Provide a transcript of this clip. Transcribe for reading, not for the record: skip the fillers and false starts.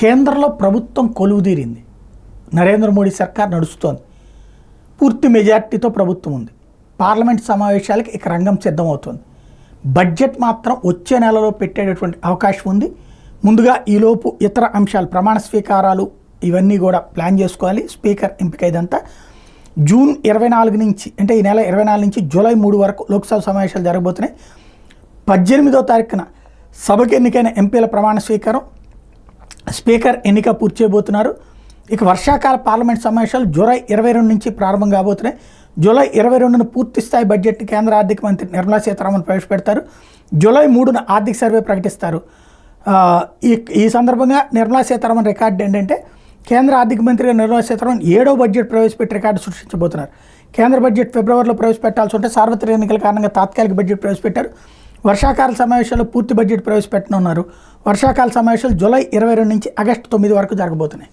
కేంద్రంలో ప్రభుత్వం కొలువుదీరింది. నరేంద్ర మోడీ సర్కార్ నడుస్తోంది. పూర్తి మెజార్టీతో ప్రభుత్వం ఉంది. పార్లమెంట్ సమావేశాలకి ఇక రంగం సిద్ధమవుతుంది. బడ్జెట్ మాత్రం వచ్చే నెలలో పెట్టేటటువంటి అవకాశం ఉంది. ముందుగా ఈలోపు ఇతర అంశాలు, ప్రమాణ స్వీకారాలు ఇవన్నీ కూడా ప్లాన్ చేసుకోవాలి. స్పీకర్ ఎంపిక ఇదంతా జూన్ 24 నుంచి, అంటే ఈ నెల 24 నుంచి జూలై 3 వరకు లోక్సభ సమావేశాలు జరగబోతున్నాయి. 18వ తారీఖున సభకు ఎన్నికైన ఎంపీల ప్రమాణ స్వీకారం, స్పీకర్ ఎన్నిక పూర్తి చేయబోతున్నారు. ఇక వర్షాకాల పార్లమెంట్ సమావేశాలు జూలై 22 నుంచి ప్రారంభం కాబోతున్నాయి. జూలై 22న పూర్తి స్థాయి బడ్జెట్ కేంద్ర ఆర్థిక మంత్రి నిర్మలా సీతారామన్ ప్రవేశపెడతారు. జూలై 3న ఆర్థిక సర్వే ప్రకటిస్తారు. ఈ సందర్భంగా నిర్మలా సీతారామన్ రికార్డు ఏంటంటే, కేంద్ర ఆర్థిక మంత్రిగా నిర్మలా సీతారామన్ 7వ బడ్జెట్ ప్రవేశపెట్టి రికార్డు సృష్టించబోతున్నారు. కేంద్ర బడ్జెట్ ఫిబ్రవరిలో ప్రవేశపెట్టాల్సి ఉంటే సార్వత్రిక ఎన్నికల కారణంగా తాత్కాలిక బడ్జెట్ ప్రవేశపెట్టారు. వర్షాకాల సమావేశాల్లో పూర్తి బడ్జెట్ ప్రవేశపెట్టనున్నారు. వర్షాకాల సమావేశాలు జూలై 22 నుంచి ఆగస్టు 9 వరకు జరగబోతున్నాయి.